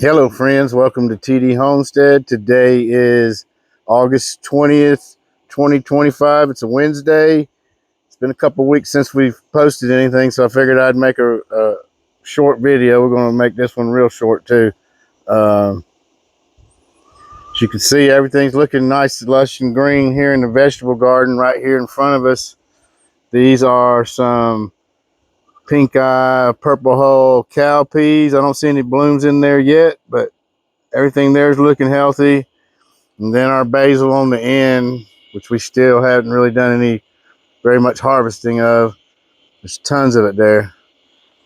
Hello friends, welcome to TD Homestead. Today is August 20th, 2025. It's a Wednesday. It's been a couple weeks since we've posted anything, so I figured I'd make a short video. We're going to make this one real short too. As you can see, everything's looking nice, lush and green here in the vegetable garden right here in front of us. These are some pink eye, purple hull cow peas. I don't see any blooms in there yet, but everything there is looking healthy. And then our basil on the end, which we still haven't really done any very much harvesting of. There's tons of it there.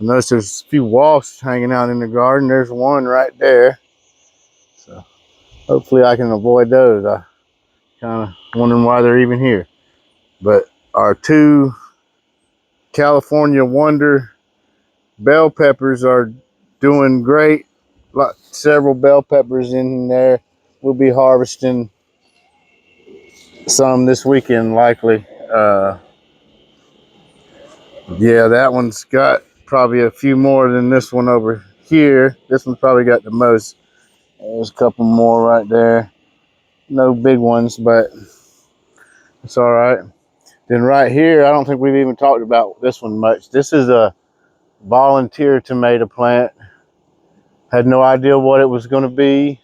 I notice there's a few wasps hanging out in the garden. There's one right there. So hopefully I can avoid those. I kind of wondering why they're even here. But our two California Wonder bell peppers are doing great. Several bell peppers in there. We'll be harvesting some this weekend likely. Yeah, that one's got probably a few more than this one over here. This one's probably got the most. There's a couple more right there. No big ones, but it's all right. Then right here, I don't think we've even talked about this one much. This is a volunteer tomato plant. Had no idea what it was going to be.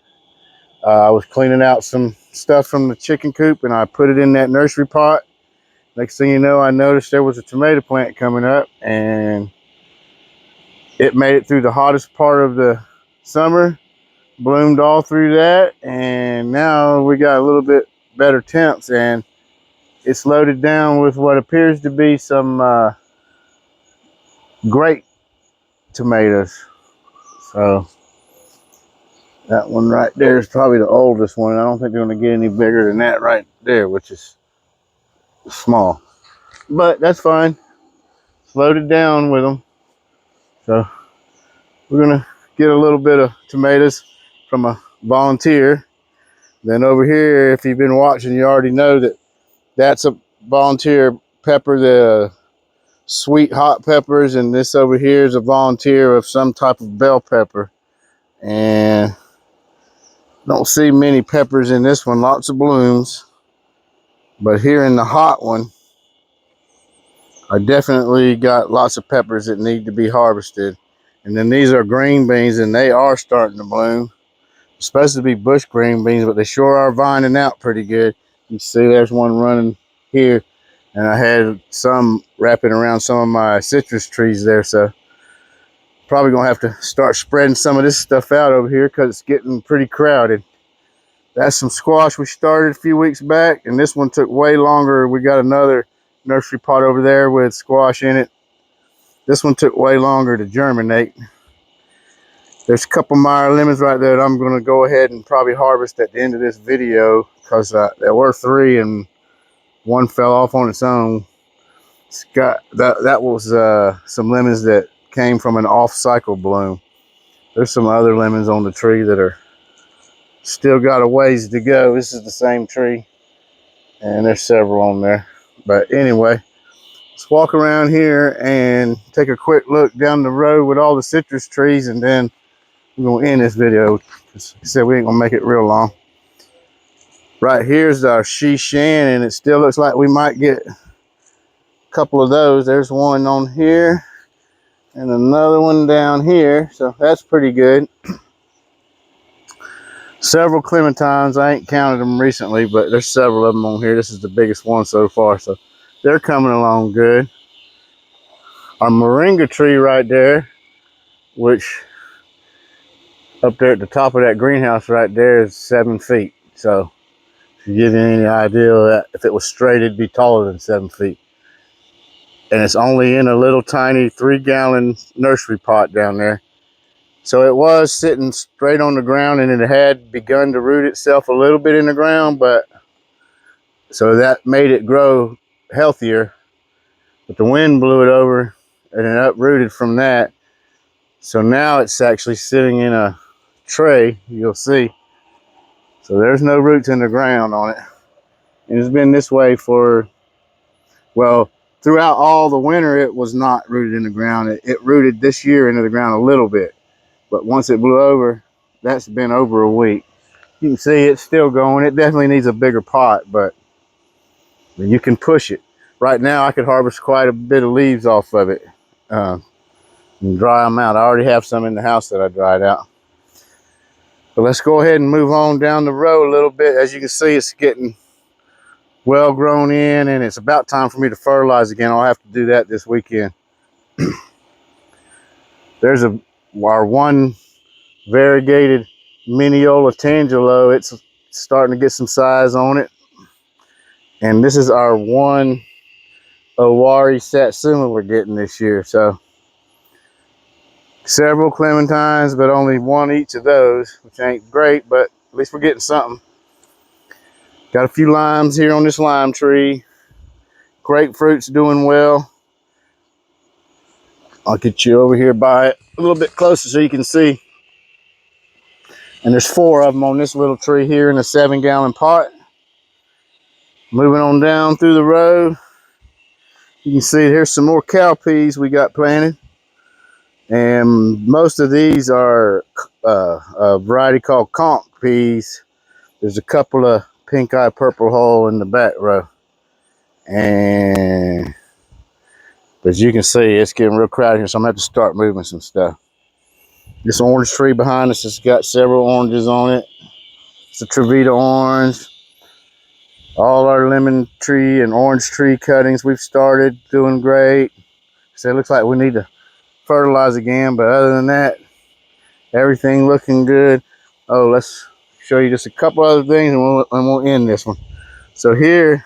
I was cleaning out some stuff from the chicken coop and I put it in that nursery pot. Next thing you know, I noticed there was a tomato plant coming up, and it made it through the hottest part of the summer, bloomed all through that, and now we got a little bit better temps, and it's loaded down with what appears to be some great tomatoes. So that one right there is probably the oldest one. I don't think they're going to get any bigger than that right there, which is small. But that's fine. It's loaded down with them. So we're going to get a little bit of tomatoes from a volunteer. Then over here, if you've been watching, you already know that that's a volunteer pepper, the sweet hot peppers, and this over here is a volunteer of some type of bell pepper. And don't see many peppers in this one, lots of blooms. But here in the hot one, I definitely got lots of peppers that need to be harvested. And then these are green beans, and they are starting to bloom. It's supposed to be bush green beans, but they sure are vining out pretty good. You see there's one running here, and I had some wrapping around some of my citrus trees there, so probably gonna have to start spreading some of this stuff out over here because it's getting pretty crowded. That's some squash we started a few weeks back, and this one took way longer. We got another nursery pot over there with squash in it. This one took way longer to germinate. There's a couple Meyer lemons right there that I'm going to go ahead and probably harvest at the end of this video, because there were three and one fell off on its own. It's got that was some lemons that came from an off-cycle bloom. There's some other lemons on the tree that are still got a ways to go. This is the same tree, and there's several on there. But anyway, let's walk around here and take a quick look down the road with all the citrus trees, and then we're going to end this video because like I said, we ain't going to make it real long. Right here's our Shishan, and it still looks like we might get a couple of those. There's one on here and another one down here, so that's pretty good. Several clementines. I ain't counted them recently, but there's several of them on here. This is the biggest one so far, so they're coming along good. Our moringa tree right there, which up there at the top of that greenhouse right there is 7 feet. So if you give you any idea that if it was straight, it'd be taller than 7 feet. And it's only in a little tiny 3-gallon nursery pot down there. So it was sitting straight on the ground, and it had begun to root itself a little bit in the ground, but so that made it grow healthier. But the wind blew it over and it uprooted from that. So now it's actually sitting in a tray, you'll see. So there's no roots in the ground on it. And it's been this way for, well, throughout all the winter, it was not rooted in the ground. It rooted this year into the ground a little bit. But once it blew over, that's been over a week. You can see it's still going. It definitely needs a bigger pot, but you can push it. Right now, I could harvest quite a bit of leaves off of it and dry them out. I already have some in the house that I dried out. But let's go ahead and move on down the road a little bit. As you can see, it's getting well grown in, and it's about time for me to fertilize again. I'll have to do that this weekend. There's our one variegated Mineola Tangelo. It's starting to get some size on it. And this is our one Owari Satsuma we're getting this year. So several clementines, but only one each of those, which ain't great, but at least we're getting something. Got a few limes here on this lime tree. Grapefruit's doing well. I'll get you over here by it a little bit closer so you can see. And there's 4 of them on this little tree here in a 7-gallon pot. Moving on down through the road, you can see here's some more cowpeas we got planted. And most of these are a variety called conch peas. There's a couple of pink eye purple hull in the back row. And as you can see, it's getting real crowded here, so I'm gonna have to start moving some stuff. This orange tree behind us has got several oranges on it. It's a Trevita orange. All our lemon tree and orange tree cuttings we've started doing great. So it looks like we need to fertilize again, but other than that, everything looking good. Oh, let's show you just a couple other things and we'll end this one. So here,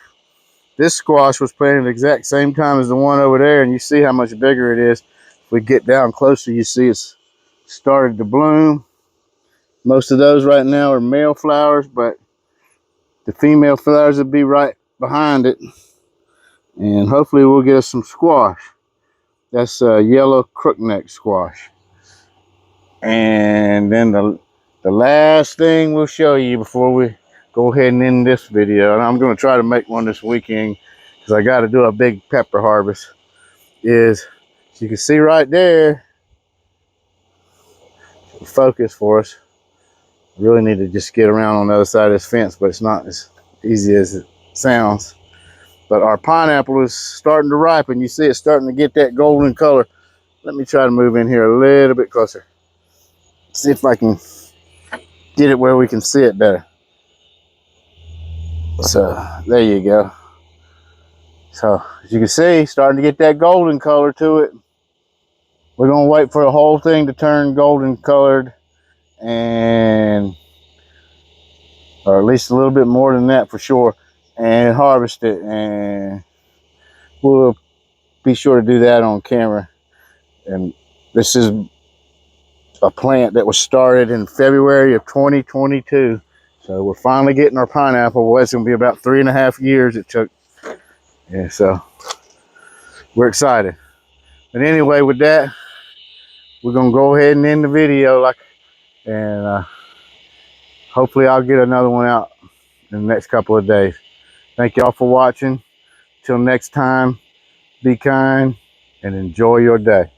this squash was planted at the exact same time as the one over there, and you see how much bigger it is. If we get down closer, you see it's started to bloom. Most of those right now are male flowers, but the female flowers will be right behind it. And hopefully we'll get us some squash. That's a yellow crookneck squash. And then the last thing we'll show you before we go ahead and end this video, and I'm going to try to make one this weekend because I got to do a big pepper harvest, is, as you can see right there, focus for us. Really need to just get around on the other side of this fence, but it's not as easy as it sounds. But our pineapple is starting to ripen. You see it's starting to get that golden color. Let me try to move in here a little bit closer. See if I can get it where we can see it better. So there you go. So as you can see, starting to get that golden color to it. We're gonna wait for the whole thing to turn golden colored, and or at least a little bit more than that for sure, and harvest it. And we'll be sure to do that on camera. And this is a plant that was started in February of 2022. So we're finally getting our pineapple. Well, it's gonna be about 3.5 years it took. Yeah, so we're excited. But anyway, with that, we're gonna go ahead and end the video, and hopefully I'll get another one out in the next couple of days. Thank y'all for watching. Till next time, be kind and enjoy your day.